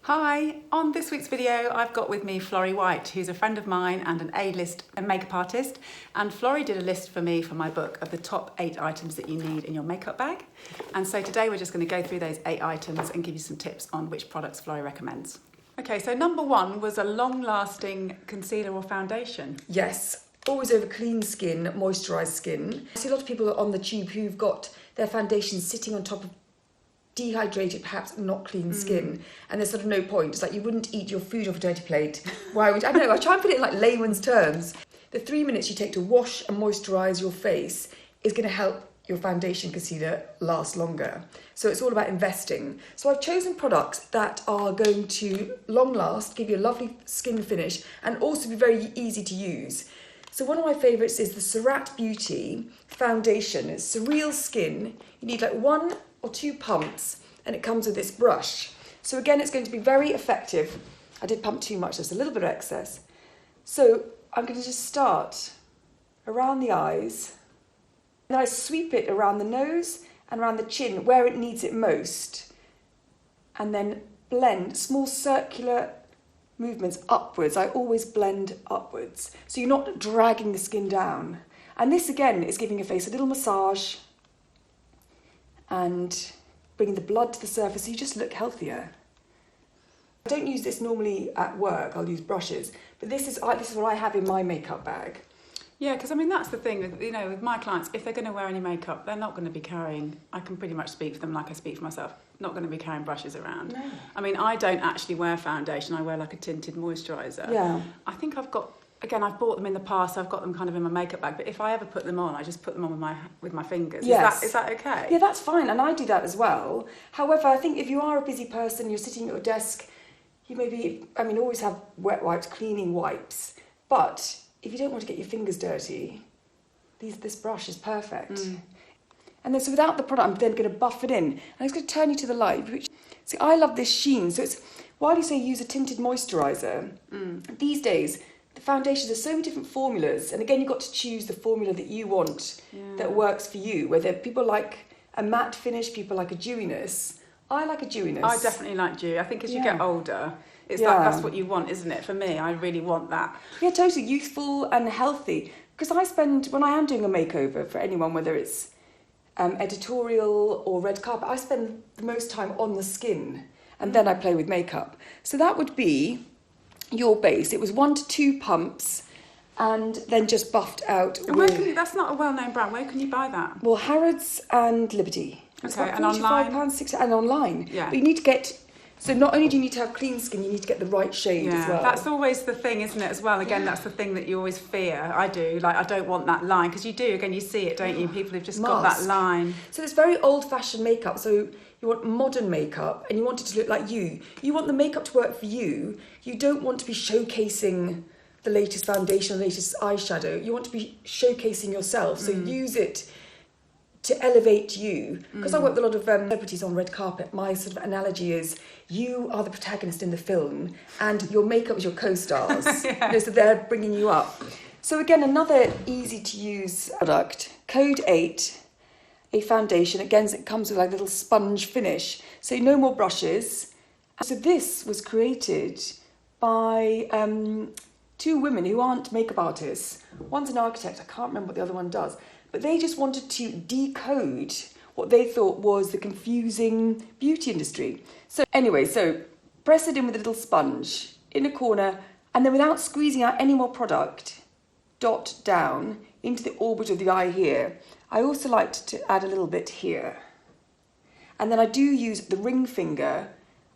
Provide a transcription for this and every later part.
Hi, on this week's video I've got with me Florrie White, who's a friend of mine and an A-list makeup artist, and Florrie did a list for me for my book of the top 8 items that you need in your makeup bag. And so today we're just going to go through those 8 items and give you some tips on which products Florrie recommends. Okay, so number 1 was a long-lasting concealer or foundation. Yes, always over clean skin, moisturised skin. I see a lot of people on the tube who've got their foundation sitting on top of dehydrated, perhaps not clean skin, and there's sort of no point. It's like you wouldn't eat your food off a dirty plate. Why would I don't know? I try and put it in like layman's terms. The 3 minutes you take to wash and moisturise your face is going to help your foundation concealer last longer. So it's all about investing. So I've chosen products that are going to long last, give you a lovely skin finish, and also be very easy to use. So one of my favourites is the Surratt Beauty foundation. It's Surreal skin. You need like 1 or 2 pumps, and it comes with this brush. So again, it's going to be very effective. I did pump too much, there's a little bit of excess. So I'm going to just start around the eyes, and then I sweep it around the nose and around the chin where it needs it most, and then blend small circular movements upwards. I always blend upwards, so you're not dragging the skin down. And this again is giving your face a little massage and bringing the blood to the surface so you just look healthier. I don't use this normally at work, I'll use brushes, but this is what I have in my makeup bag. Yeah, because I mean that's the thing, you know, with my clients, if they're going to wear any makeup, they're not going to be carrying, I can pretty much speak for them like I speak for myself, not going to be carrying brushes around. No. I mean, I don't actually wear foundation, I wear like a tinted moisturiser. Yeah. I think I've got, again, I've bought them in the past, I've got them kind of in my makeup bag, but if I ever put them on, I just put them on with my fingers. Yes. Is that okay? Yeah, that's fine, and I do that as well. However, I think if you are a busy person, you're sitting at your desk, you maybe, I mean, always have wet wipes, cleaning wipes, but if you don't want to get your fingers dirty, this brush is perfect. And then, so without the product, I'm then going to buff it in. And I'm just going to turn you to the light. See, I love this sheen. So it's, while you say use a tinted moisturiser, these days, the foundations are so many different formulas. And again, you've got to choose the formula that you want, that works for you. Whether people like a matte finish, people like a dewiness. I like a dewiness. I definitely like dew. I think as you get older, it's like that's what you want, isn't it? For me, I really want that. Yeah, totally. Youthful and healthy. Because I spend, when I am doing a makeover for anyone, whether it's editorial or red carpet, I spend the most time on the skin, and then I play with makeup. So that would be your base. It was 1 to 2 pumps, and then just buffed out. And where can you, that's not a well-known brand. Where can you buy that? Well, Harrods and Liberty. It's okay, about and online? £45, and online. Yeah. But you need to get, so not only do you need to have clean skin, you need to get the right shade as well. That's always the thing, isn't it, as well? Again, that's the thing that you always fear. I do. Like, I don't want that line, because you do. Again, you see it, don't you? People have just got that line. So it's very old-fashioned makeup. So you want modern makeup, and you want it to look like you. You want the makeup to work for you. You don't want to be showcasing the latest foundation, the latest eyeshadow. You want to be showcasing yourself. So use it to elevate you. Because I work with a lot of celebrities on red carpet, my sort of analogy is you are the protagonist in the film and your makeup is your co-stars. You know, so they're bringing you up. So again, another easy to use product, Code 8, a foundation. Again, it comes with like a little sponge finish. So no more brushes. So this was created by 2 women who aren't makeup artists. One's an architect, I can't remember what the other one does. But they just wanted to decode what they thought was the confusing beauty industry. So anyway, so press it in with a little sponge in a corner, and then without squeezing out any more product, dot down into the orbit of the eye here. I also like to add a little bit here. And then I do use the ring finger,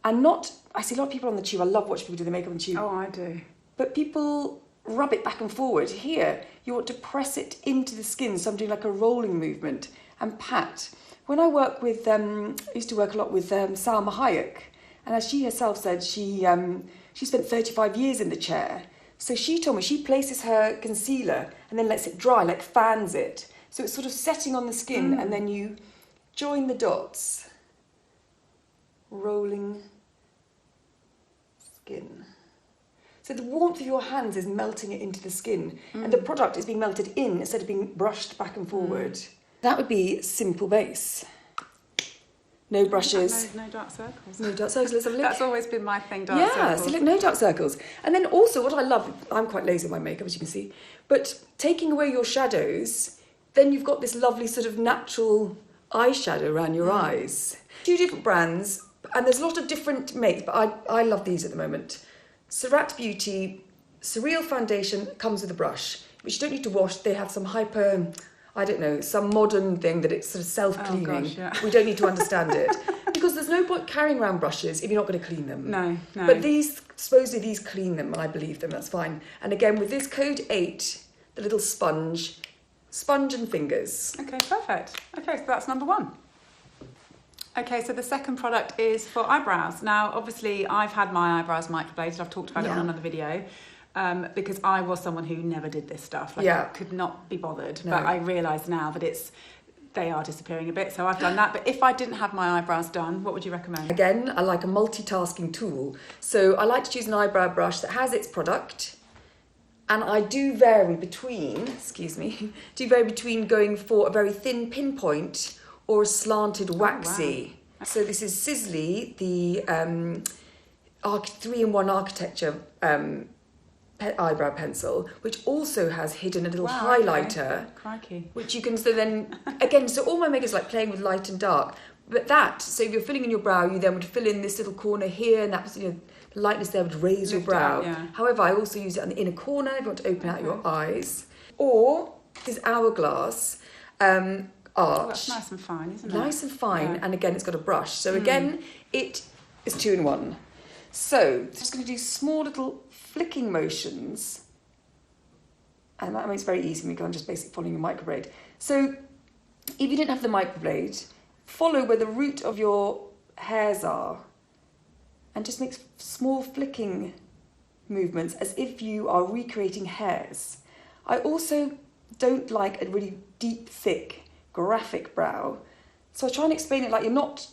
and not, I see a lot of people on the tube, I love watching people do the makeup on the tube. Oh, I do. But people rub it back and forward. Here, you want to press it into the skin, so I'm doing like a rolling movement, and pat. When I work with, I used to work a lot with Salma Hayek, and as she herself said, she spent 35 years in the chair. So she told me she places her concealer and then lets it dry, like fans it. So it's sort of setting on the skin, and then you join the dots. Rolling skin. So the warmth of your hands is melting it into the skin, and the product is being melted in instead of being brushed back and forward. That would be simple base. No brushes. No dark circles. No dark circles. Let's have a look. That's always been my thing, dark circles. Yeah, so look, no dark circles. And then also what I love, I'm quite lazy with my makeup, as you can see, but taking away your shadows, then you've got this lovely sort of natural eyeshadow around your eyes. 2 different brands, and there's a lot of different makes, but I love these at the moment. Surratt Beauty Surreal foundation comes with a brush, which you don't need to wash. They have some some modern thing that it's sort of self-cleaning. Oh gosh, yeah. We don't need to understand it. Because there's no point carrying around brushes if you're not going to clean them. No. But supposedly these clean them, and I believe them, that's fine. And again, with this code 8, the little sponge and fingers. Okay, perfect. Okay, so that's number 1. Okay, so the second product is for eyebrows. Now, obviously, I've had my eyebrows microbladed. I've talked about it on another video. Because I was someone who never did this stuff. I could not be bothered. No. But I realise now that they are disappearing a bit, so I've done that. But if I didn't have my eyebrows done, what would you recommend? Again, I like a multitasking tool. So I like to choose an eyebrow brush that has its product, and I do vary between going for a very thin pinpoint or a slanted waxy. Wow. So this is Sisley, the 3-in-1 architecture eyebrow pencil, which also has hidden a little highlighter. Okay. Crikey. Which you can so all my makeup is like playing with light and dark. But so if you're filling in your brow, you then would fill in this little corner here, and that's, the lightness there would raise your brow. Yeah. However, I also use it on the inner corner if you want to open out your eyes. Or this Hourglass arch. Oh, that's nice and fine, isn't it? Nice and fine, and again, it's got a brush. So again, it is 2-in-1. So just going to do small little flicking motions, and that makes it very easy because I'm just basically following a microblade. So if you didn't have the microblade, follow where the root of your hairs are and just make small flicking movements as if you are recreating hairs. I also don't like a really deep, thick, graphic brow, so I try and explain it like you're not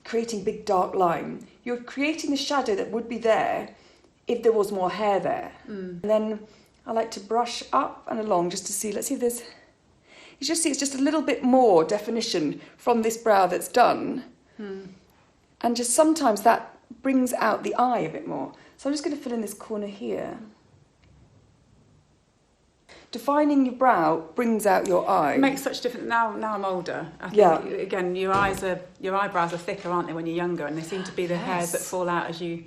creating big dark line. You're creating the shadow that would be there if there was more hair there. And then I like to brush up and along just to see, let's see if there's, you just see it's just a little bit more definition from this brow that's done. And just sometimes that brings out the eye a bit more. So I'm just going to fill in this corner here. Defining your brow brings out your eye. It makes such a difference. Now I'm older. I think, again, your eyebrows are thicker, aren't they, when you're younger? And they seem to be the hairs that fall out as you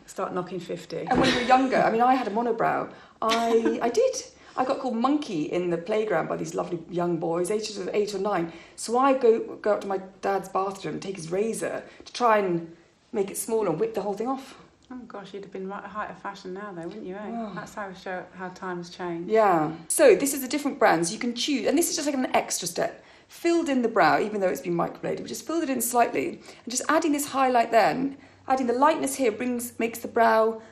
start knocking 50. And when you were younger, I mean, I had a monobrow. I did. I got called Monkey in the playground by these lovely young boys, ages of 8 or 9. So I go up to my dad's bathroom and take his razor to try and make it smaller and whip the whole thing off. Oh gosh, you'd have been right at height of fashion now though, wouldn't you, eh? Oh. That's how times change. Yeah. So this is the different brands you can choose, and this is just like an extra step. Filled in the brow, even though it's been microbladed, we just filled it in slightly, and just adding this highlight then, adding the lightness here makes the brow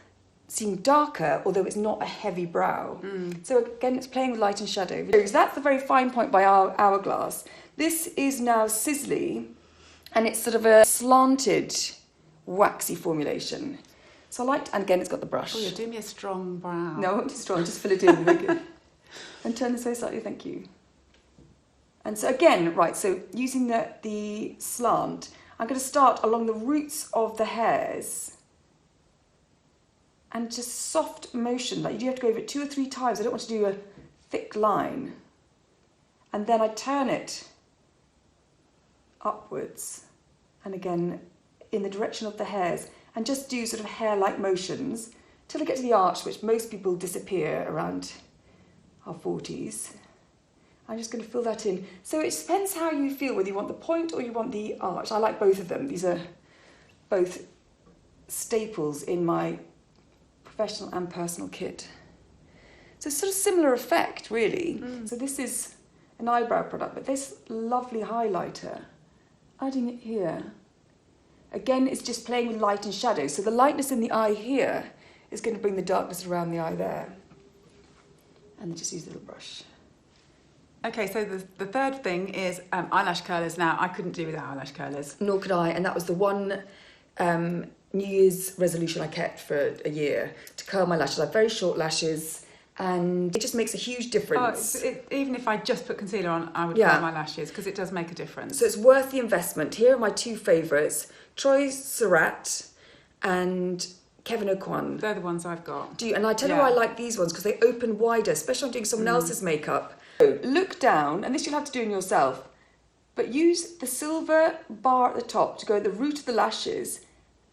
seem darker, although it's not a heavy brow. So again, it's playing with light and shadow. So that's the very fine point by our Hourglass. This is now Sisley, and it's sort of a slanted, waxy formulation. So I liked, and again, it's got the brush. Oh, you're doing me a strong brow. No, not too strong, just fill it in. Make it. And turn this way slightly, thank you. And so again, right, so using the slant, I'm going to start along the roots of the hairs and just soft motion, like you do have to go over it 2 or 3 times. I don't want to do a thick line. And then I turn it upwards, and again, in the direction of the hairs, and just do sort of hair-like motions till I get to the arch, which most people disappear around our 40s. I'm just going to fill that in. So it depends how you feel, whether you want the point or you want the arch. I like both of them. These are both staples in my professional and personal kit. So it's sort of similar effect, really. So this is an eyebrow product, but this lovely highlighter, adding it here. Again, it's just playing with light and shadow. So the lightness in the eye here is going to bring the darkness around the eye there. And then just use a little brush. Okay, so the third thing is eyelash curlers. Now, I couldn't do without eyelash curlers. Nor could I, and that was the one New Year's resolution I kept for a year, to curl my lashes. I have very short lashes, and it just makes a huge difference. Even if I just put concealer on, I would Yeah. curl my lashes because it does make a difference. So it's worth the investment. Here are my two favourites, Surratt and KEVYN AUCOIN. They're the ones I've got. And I tell you why I like these ones, because they open wider, especially when doing someone else's makeup. So look down, and this you'll have to do in yourself, but use the silver bar at the top to go at the root of the lashes,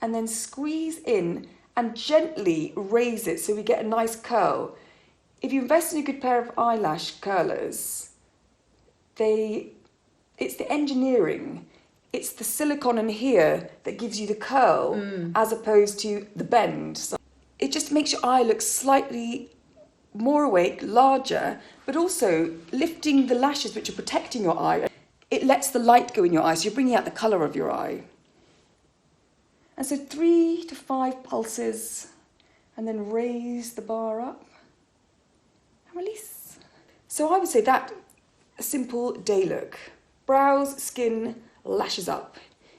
and then squeeze in and gently raise it so we get a nice curl. If you invest in a good pair of eyelash curlers, it's the engineering, it's the silicone in here that gives you the curl as opposed to the bend. So it just makes your eye look slightly more awake, larger, but also lifting the lashes which are protecting your eye. It lets the light go in your eye, so you're bringing out the colour of your eye. And so 3 to 5 pulses, and then raise the bar up. Release. So I would say that a simple day look. Brows, skin, lashes up.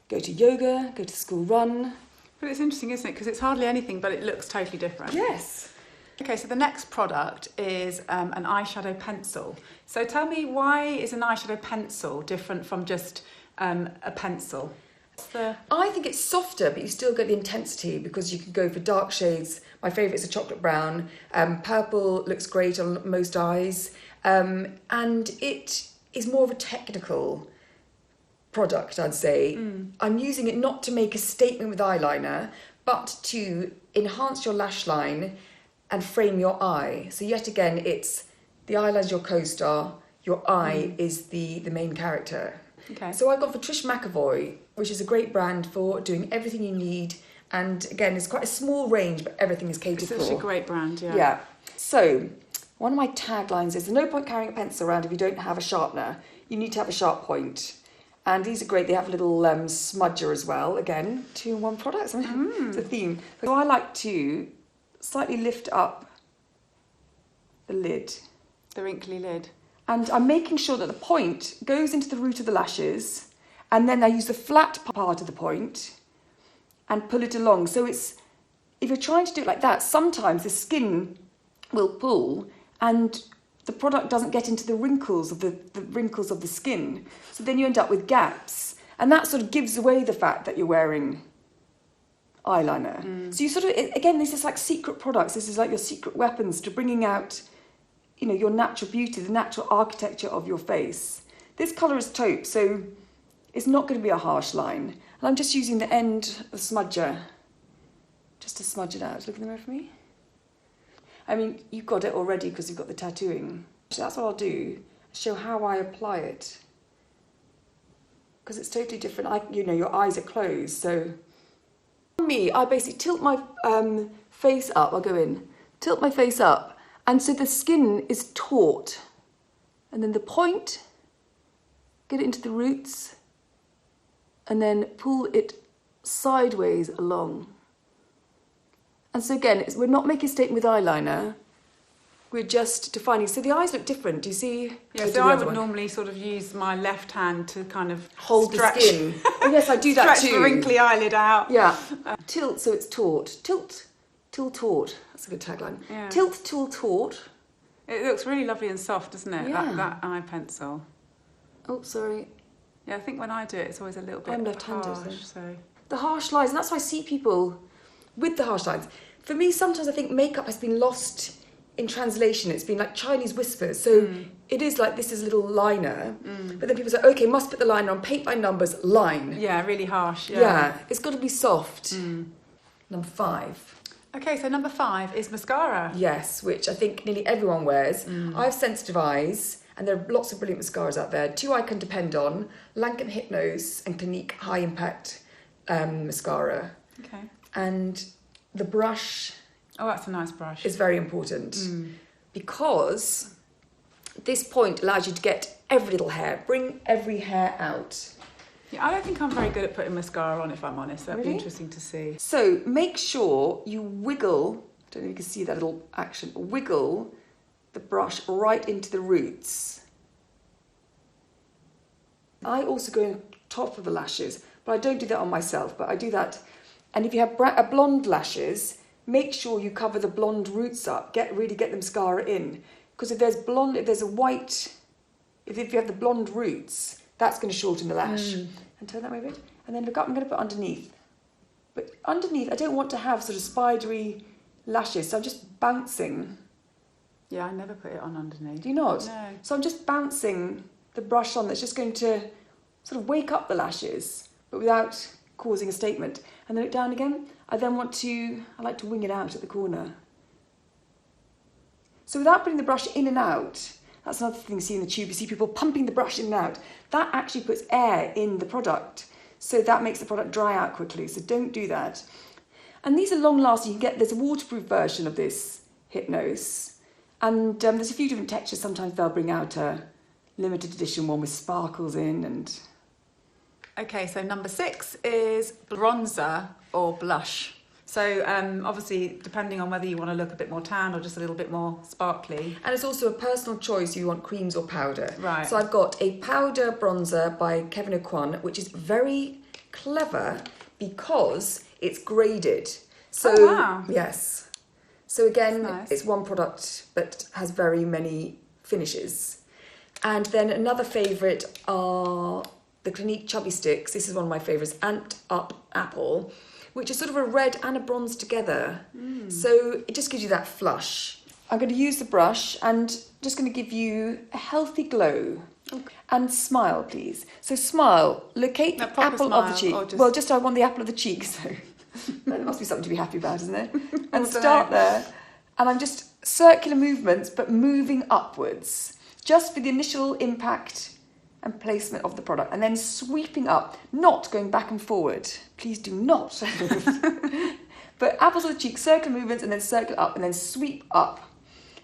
Go to yoga, go to school run. But it's interesting, isn't it? Because it's hardly anything, but it looks totally different. Yes. Okay, so the next product is an eyeshadow pencil. So tell me, why is an eyeshadow pencil different from just a pencil? I think it's softer, but you still get the intensity because you can go for dark shades. My favourite is a chocolate brown. Purple looks great on most eyes. And it is more of a technical product, I'd say. I'm using it not to make a statement with eyeliner, but to enhance your lash line and frame your eye. So yet again, it's the eyeliner is your co-star, your eye is the main character. Okay. So I got for TRISH McEVOY, which is a great brand for doing everything you need. And again, it's quite a small range, but everything is catered for. It's such a great brand, yeah. Yeah. So one of my taglines is, there's no point carrying a pencil around if you don't have a sharpener. You need to have a sharp point. And these are great. They have a little smudger as well. Again, 2-in-1 products. It's a theme. So I like to slightly lift up the lid. The wrinkly lid. And I'm making sure that the point goes into the root of the lashes, and then I use the flat part of the point and pull it along. So it's, if you're trying to do it like that, sometimes the skin will pull and the product doesn't get into the wrinkles of the wrinkles of the skin. So then you end up with gaps, and that sort of gives away the fact that you're wearing eyeliner. So you sort of, again, this is like secret products. This is like your secret weapons to bringing out, you know, your natural beauty, the natural architecture of your face. This colour is taupe, so it's not going to be a harsh line. And I'm just using the end of the smudger just to smudge it out. Look in the mirror for me. I mean, you've got it already because you've got the tattooing. So that's what I'll do, show how I apply it. Because it's totally different. You know, your eyes are closed, so... For me, I basically tilt my face up. I'll go in. Tilt my face up. And so the skin is taut. And then the point, get it into the roots, and then pull it sideways along. And so again, we're not making a statement with eyeliner, we're just defining. So the eyes look different, do you see? Yeah, so I would normally sort of use my left hand to kind of hold stretch, the skin. Oh, yes, I do that too. Stretch the wrinkly eyelid out. Yeah. Tilt so it's taut. Tilt, till taut. That's a good tagline. Yeah. Tilt, till taut. It looks really lovely and soft, doesn't it? Yeah. That eye pencil. Oh, sorry. Yeah, I think when I do it, it's always a little bit I'm left-handed, harsh, so... The harsh lines, and that's why I see people with the harsh lines. For me, sometimes I think makeup has been lost in translation. It's been like Chinese whispers. So it is like, this is a little liner. But then people say, okay, must put the liner on, paint by numbers, line. Yeah, really harsh, Yeah, it's got to be soft. Number 5. Okay, so number 5 is mascara. Yes, which I think nearly everyone wears. I have sensitive eyes, and there are lots of brilliant mascaras out there. 2 I can depend on, LANCOME HYPNOSE and Clinique High Impact Mascara. Okay. And the brush... Oh, that's a nice brush. Is very important because this point allows you to get every little hair, bring every hair out. Yeah, I don't think I'm very good at putting mascara on, if I'm honest. That'd be Really? interesting to see. So make sure you wiggle, I don't know if you can see that little action, wiggle the brush right into the roots. I also go on top of the lashes, but I don't do that on myself, but I do that. And if you have blonde lashes, make sure you cover the blonde roots up. Really get the mascara in. Because if you have the blonde roots, that's going to shorten the lash. And turn that way a bit. And then look up, I'm going to put underneath. But underneath, I don't want to have sort of spidery lashes, so I'm just bouncing. Yeah, I never put it on underneath. Do you not? No. So I'm just bouncing the brush on. That's just going to sort of wake up the lashes, but without causing a statement. And then look down again. I like to wing it out at the corner. So without putting the brush in and out, that's another thing you see in the tube. You see people pumping the brush in and out. That actually puts air in the product. So that makes the product dry out quickly. So don't do that. And these are long lasting. There's a waterproof version of this HYPNOSE. And there's a few different textures. Sometimes they'll bring out a limited edition one with sparkles in. And Okay, so number 6 is bronzer or blush. So obviously, depending on whether you want to look a bit more tan or just a little bit more sparkly. And it's also a personal choice if you want creams or powder. Right. So I've got a powder bronzer by KEVYN, which is very clever because it's graded. So, oh, wow. Yes. So again, That's nice. It's one product that has very many finishes. And then another favourite are the Clinique Chubby Sticks. This is one of my favourites, Amped Up Apple, which is sort of a red and a bronze together. So it just gives you that flush. I'm going to use the brush and just going to give you a healthy glow. Okay. And smile, please. So smile, locate the apple of the cheek. Well, just I want the apple of the cheek, so that must be something to be happy about, isn't it? And start there. And I'm just circular movements, but moving upwards, just for the initial impact and placement of the product, and then sweeping up, not going back and forward. Please do not move. But apples of the cheek, circular movements, and then circle up, and then sweep up.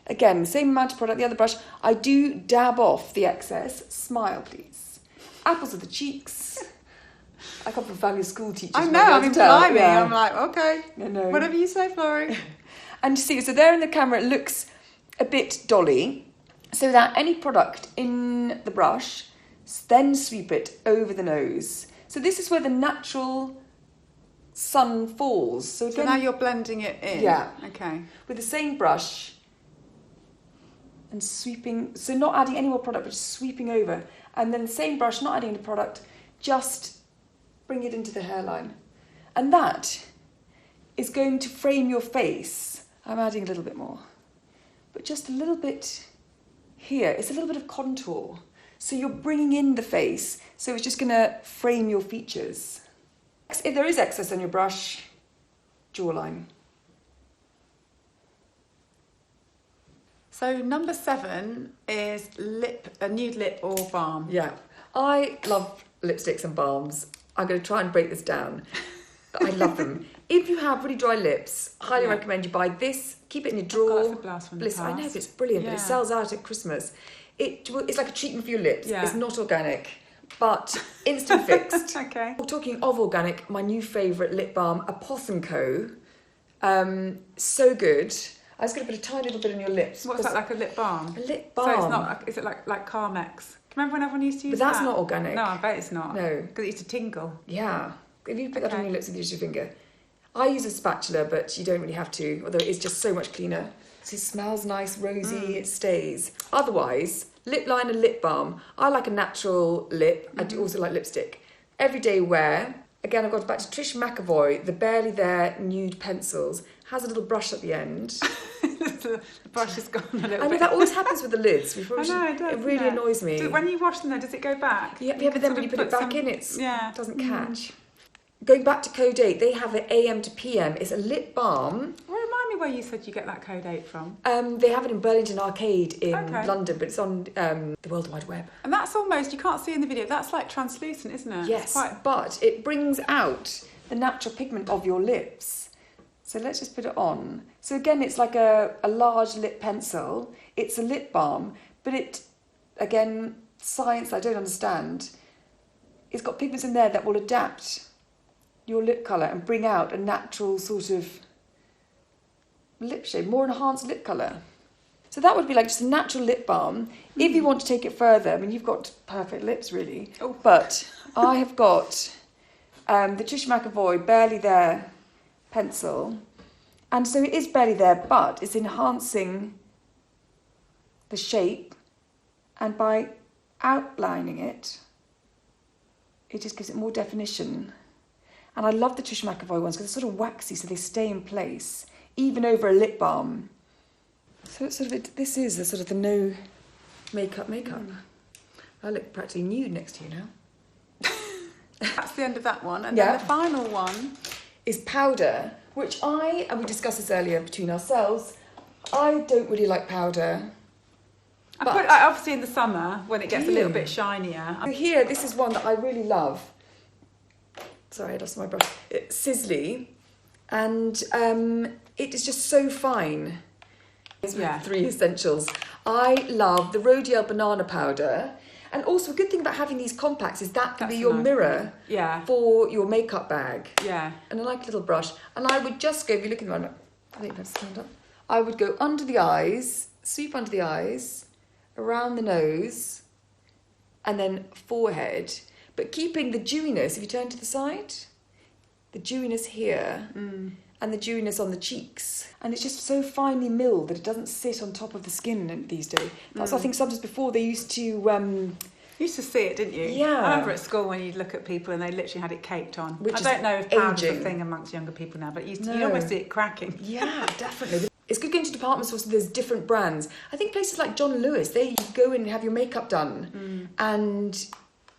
Again, same amount of product, the other brush. I do dab off the excess. Smile, please. Apples of the cheeks. I come from family school teachers. I know, I mean, blimey. Yeah. I'm like, okay, No. whatever you say, Florrie. And you see, so there in the camera, it looks a bit dolly. So without any product in the brush, then sweep it over the nose. So this is where the natural sun falls. So, again, So now you're blending it in? Yeah. Okay. With the same brush and sweeping, so not adding any more product, but just sweeping over. And then the same brush, not adding any product, just bring it into the hairline. And that is going to frame your face. I'm adding a little bit more, but just a little bit here. It's a little bit of contour. So you're bringing in the face, so it's just going to frame your features. If there is excess on your brush, jawline. So number 7 is a nude lip or balm. Yeah, I love lipsticks and balms. I'm going to try and break this down. I love them. If you have really dry lips, highly recommend you buy this. Keep it in your drawer. That's a blast from the Bliss. I past. know, it's brilliant, but it sells out at Christmas. It's like a treatment for your lips. Yeah. It's not organic, but instant fixed. Okay. Talking of organic, my new favourite lip balm, Apoth & Co. So good. I was going to put a tiny little bit on your lips. What's that, like a lip balm? A lip balm. So it's not, is it like Carmex? Remember when everyone used to use But that's that? not organic. No, I bet it's not. No. Because it used to tingle. Yeah. If you put that on your lips and use your finger. I use a spatula, but you don't really have to, although it is just so much cleaner. So it smells nice, rosy, it stays. Otherwise, lip liner, lip balm. I like a natural lip. I do also like lipstick. Everyday wear. Again, I've got back to TRISH McEvoy, the Barely There Nude Pencils. Has a little brush at the end. The brush has gone a little bit. I know, that always happens with the lids. I know, it does. It really annoys me. When you wash them though, does it go back? Yeah, but then when you put it back in, it doesn't catch. Going back to Code 8, they have the AM to PM. It's a lip balm. Well, remind me where you said you get that Code 8 from. They have it in Burlington Arcade in Okay. London, but it's on the World Wide Web. And that's almost, you can't see in the video, that's like translucent, isn't it? Yes, It's quite... but it brings out the natural pigment of your lips. So let's just put it on. So again, it's like a large lip pencil. It's a lip balm, but it, again, science I don't understand. It's got pigments in there that will adapt your lip colour and bring out a natural sort of lip shade, more enhanced lip colour. So that would be like just a natural lip balm. If you want to take it further, I mean, you've got perfect lips, really. Oh. But I have got the TRISH McEvoy Barely There pencil. And so it is barely there, but it's enhancing the shape, and by outlining it, it just gives it more definition. And I love the TRISH McEvoy ones because they're sort of waxy, so they stay in place, even over a lip balm. So it's sort of, this is the sort of the no makeup. I look practically nude next to you now. That's the end of that one. And then the final one is powder, which and we discussed this earlier between ourselves, I don't really like powder. Obviously in the summer, when it gets a little bit shinier. So here, this is one that I really love. Sorry, I lost my brush. It's Sisley, and it is just so fine. It's with 3 essentials. I love the RODIAL banana powder. And also, a good thing about having these compacts is that can be your mirror for your makeup bag. Yeah. And I like a little brush. And I would just go, if you look in the one, I think let's stand up. I would go under the eyes, sweep under the eyes, around the nose, and then forehead. But keeping the dewiness, if you turn to the side, the dewiness here, and the dewiness on the cheeks. And it's just so finely milled that it doesn't sit on top of the skin these days. That's I think sometimes before they used to... You used to see it, didn't you? Yeah. I remember at school when you'd look at people and they literally had it caked on. Which I don't know if powder's a aging. thing amongst younger people now, but you'd almost see it cracking. Yeah, definitely. It's good going to department stores, so there's different brands. I think places like John Lewis, you go in and have your makeup done, and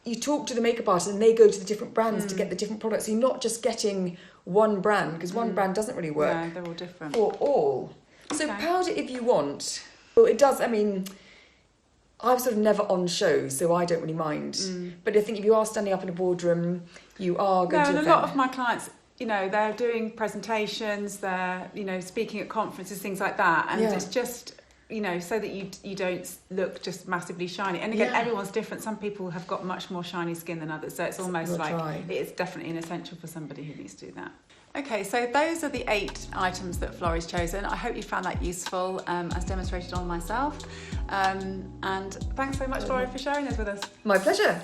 you talk to the makeup artist and they go to the different brands to get the different products. So you're not just getting one brand, because one brand doesn't really work. No, they're all different. For all. So powder if you want. Well, it does, I mean, I'm sort of never on show, so I don't really mind. But I think if you are standing up in a boardroom, you are going to... No, and a lot of my clients, you know, they're doing presentations, they're, you know, speaking at conferences, things like that. And it's just... you know, so that you don't look just massively shiny. And again, everyone's different. Some people have got much more shiny skin than others, so it's almost like it's definitely an essential for somebody who needs to do that. Okay, so those are the 8 items that Florrie's chosen. I hope you found that useful, as demonstrated on myself. And thanks so much, Florrie, for sharing this with us. My pleasure.